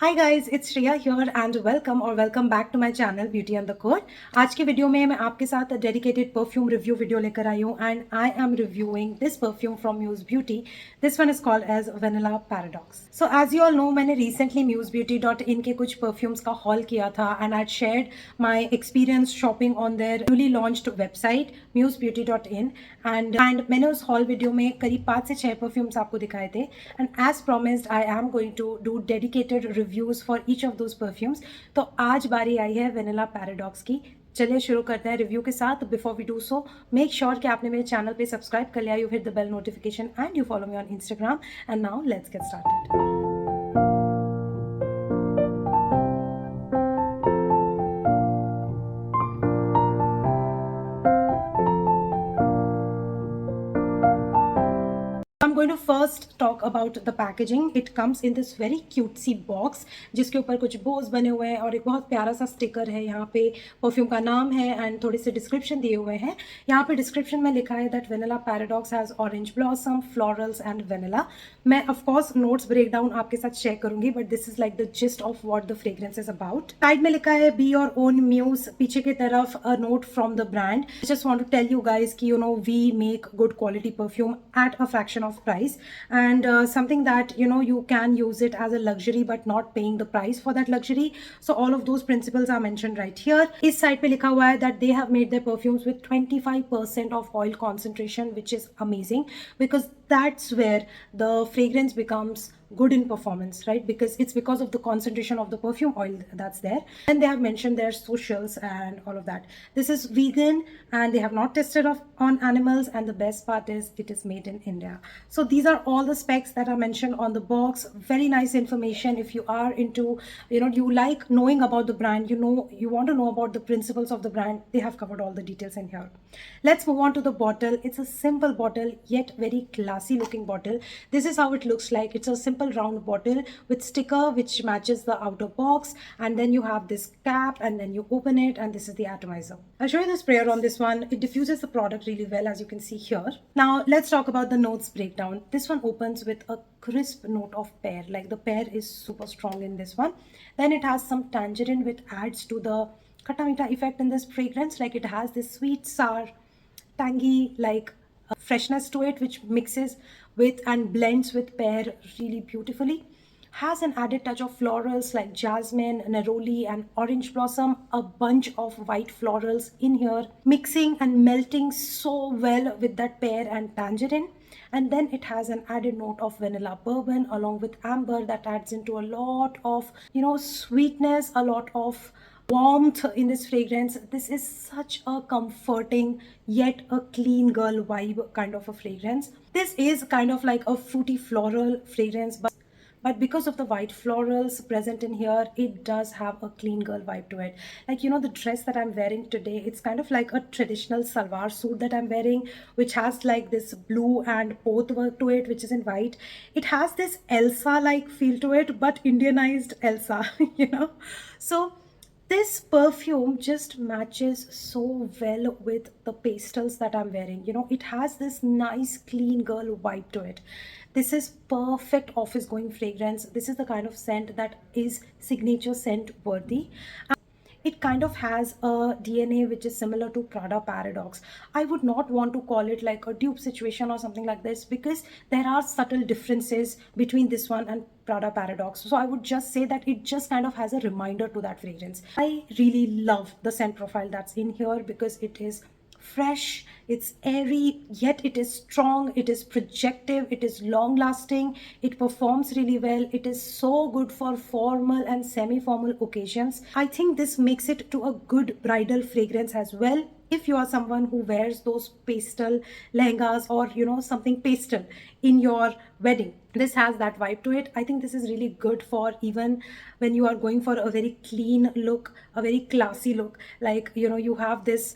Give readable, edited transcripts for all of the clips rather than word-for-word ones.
Hi guys, it's Shreya here and welcome back to my channel Beauty and the Code. आज के video में मैं आपके साथ डेडिकेटेड परफ्यूम रिव्यू वीडियो लेकर आई हूँ and I am reviewing this perfume from Muse Beauty. This one is called as vanilla paradox. So as you all know, मैंने रिसेंटली musebeauty.in के कुछ परफ्यूम्स का हॉल किया था and I shared my experience shopping on their newly launched website musebeauty.in and मैंने उस hall video में करीब 5 से 6 परफ्यूम्स आपको दिखाए थे and as promised I am going to do dedicated reviews for each of those perfumes. तो आज बारी आई है वेनिला पैराडॉक्स की। चलिए शुरू करते हैं रिव्यू के साथ। Before we do so, make sure कि आपने मेरे चैनल पे सब्सक्राइब कर लिया, you hit the bell notification and you follow me on Instagram. And now let's get started. I'm going to first talk about the packaging. It comes in this very cutesy box जिसके ऊपर कुछ बोस बने हुए हैं और एक बहुत प्यारा सा स्टिकर है। यहाँ पे परफ्यूम का नाम है एंड थोड़े से डिस्क्रिप्शन दिए हुए हैं। यहाँ पे डिस्क्रिप्शन में लिखा है that vanilla paradox has orange blossom, florals and vanilla. मैं ऑफकोर्स नोट्स ब्रेक डाउन आपके साथ शेयर करूंगी, but this is like the gist of what the fragrance is about. Side में लिखा है बी योर ओन म्यूज, पीछे की तरफ a note from the brand. Just want to tell you guys कि we make good quality perfume at a fraction of price and something that you can use it as a luxury but not paying the price for that luxury. So all of those principles are mentioned right here. इस side पे लिखा हुआ है that they have made their perfumes with 25% of oil concentration, which is amazing because that's where the fragrance becomes good in performance, right? Because it's because of the concentration of the perfume oil that's there. And they have mentioned their socials and all of that. This is vegan and they have not tested on animals, and the best part is it is made in India. So these are all the specs that are mentioned on the box. Very nice information. If you are into, you like knowing about the brand, you want to know about the principles of the brand, they have covered all the details in here. Let's move on to the bottle. It's a simple bottle yet very classy looking bottle. This is how it looks like. It's a simple round bottle with sticker which matches the outer box, and then you have this cap and then you open it and this is the atomizer. I'll show you the sprayer on this one. It diffuses the product really well, as you can see here. Now let's talk about the notes breakdown. This one opens with a crisp note of pear, like the pear is super strong in this one. Then it has some tangerine which adds to the khatta meetha effect in this fragrance. Like it has this sweet sour tangy like freshness to it which mixes with and blends with pear really beautifully. Has an added touch of florals like jasmine, neroli and orange blossom, a bunch of white florals in here mixing and melting so well with that pear and tangerine. And then it has an added note of vanilla bourbon along with amber that adds into a lot of sweetness, a lot of warmth in this fragrance. This is such a comforting yet a clean girl vibe kind of a fragrance. This is kind of like a fruity floral fragrance, but because of the white florals present in here, it does have a clean girl vibe to it. Like the dress that I'm wearing today, it's kind of like a traditional salwar suit that I'm wearing, which has like this blue and poth work to it, which is in white. It has this Elsa like feel to it, but Indianized Elsa. So this perfume just matches so well with the pastels that I'm wearing. It has this nice clean girl vibe to it. This is perfect office going fragrance. This is the kind of scent that is signature scent worthy. It kind of has a DNA which is similar to Prada Paradox. I would not want to call it like a dupe situation or something like this because there are subtle differences between this one and Prada Paradox. So I would just say that it just kind of has a reminder to that fragrance. I really love the scent profile that's in here because it is fresh, it's airy, yet it is strong, it is projective, it is long lasting, it performs really well. It is so good for formal and semi-formal occasions. I think this makes it to a good bridal fragrance as well. If you are someone who wears those pastel lehengas or something pastel in your wedding, this has that vibe to it. I think this is really good for even when you are going for a very clean look, a very classy look. Like you have this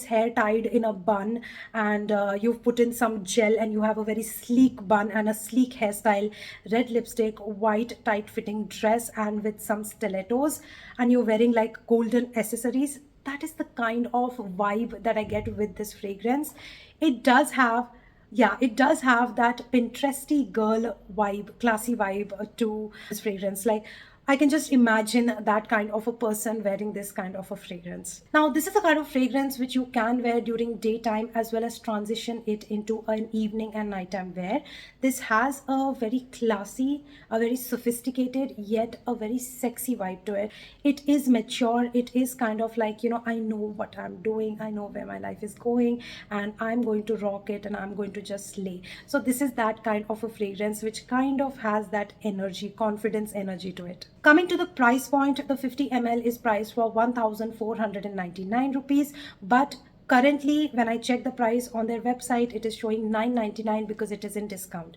hair tied in a bun and you've put in some gel and you have a very sleek bun and a sleek hairstyle, red lipstick, white tight fitting dress and with some stilettos, and you're wearing like golden accessories. That is the kind of vibe that I get with this fragrance. It does have that Pinteresty girl vibe, classy vibe to this fragrance. Like I can just imagine that kind of a person wearing this kind of a fragrance. Now, this is the kind of fragrance which you can wear during daytime as well as transition it into an evening and nighttime wear. This has a very classy, a very sophisticated, yet a very sexy vibe to it. It is mature. It is kind of like, I know what I'm doing. I know where my life is going, and I'm going to rock it, and I'm going to just slay. So this is that kind of a fragrance which kind of has that energy, confidence energy to it. Coming to the price point, the 50 ml is priced for 1499 rupees, but currently when I check the price on their website, it is showing 999 because it is in discount.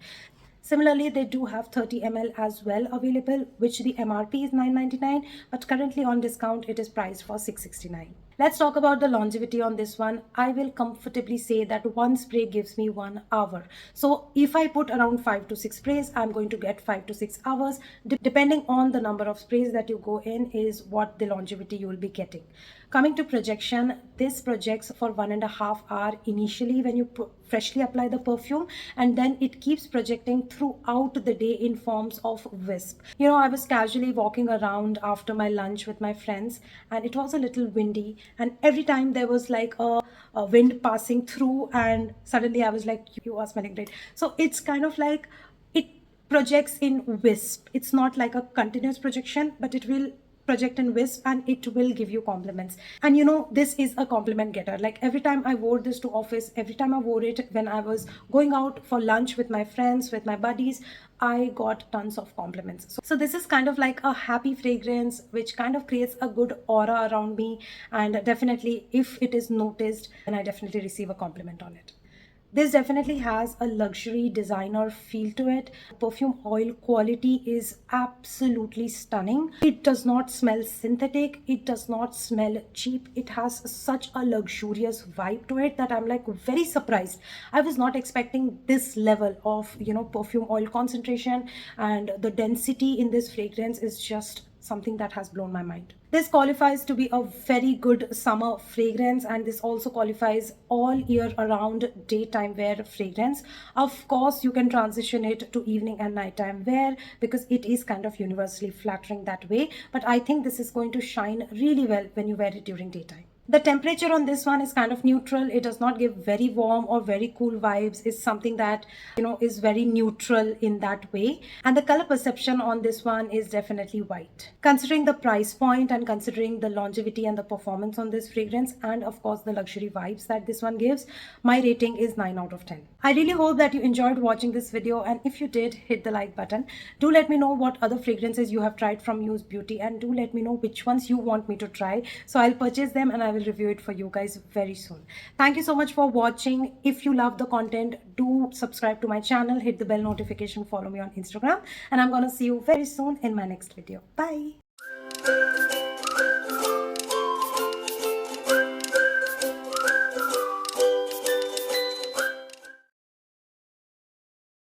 Similarly, they do have 30 ml as well available, which the MRP is 999, but currently on discount it is priced for 669. Let's talk about the longevity on this one. I will comfortably say that one spray gives me 1 hour. So if I put around 5 to 6 sprays, I'm going to get 5 to 6 hours. Depending on the number of sprays that you go in is what the longevity you will be getting. Coming to projection, this projects for 1.5 hours initially when you freshly apply the perfume, and then it keeps projecting throughout the day in forms of wisp. I was casually walking around after my lunch with my friends, and it was a little windy, and every time there was like a wind passing through, and suddenly I was like, you are smelling great. So it's kind of like it projects in wisp. It's not like a continuous projection, but it will project in wisp, and it will give you compliments. And this is a compliment getter. Like every time I wore this to office, every time I wore it when I was going out for lunch with my friends, with my buddies, I got tons of compliments. So this is kind of like a happy fragrance which kind of creates a good aura around me, and definitely if it is noticed, then I definitely receive a compliment on it. This definitely has a luxury designer feel to it. Perfume oil quality is absolutely stunning. It does not smell synthetic. It does not smell cheap. It has such a luxurious vibe to it that I'm like very surprised. I was not expecting this level of, perfume oil concentration, and the density in this fragrance is just something that has blown my mind. This qualifies to be a very good summer fragrance, and this also qualifies all year around daytime wear fragrance. Of course, you can transition it to evening and nighttime wear because it is kind of universally flattering that way, but I think this is going to shine really well when you wear it during daytime. The temperature on this one is kind of neutral. It does not give very warm or very cool vibes. It's something that, is very neutral in that way. And the color perception on this one is definitely white. Considering the price point and considering the longevity and the performance on this fragrance, and of course the luxury vibes that this one gives, my rating is 9 out of 10. I really hope that you enjoyed watching this video, and if you did, hit the like button. Do let me know what other fragrances you have tried from Muse Beauty, and do let me know which ones you want me to try. So I'll purchase them and I will review it for you guys very soon. Thank you so much for watching. If you love the content, do subscribe to my channel, hit the bell notification, follow me on Instagram, and I'm gonna see you very soon in my next video. Bye.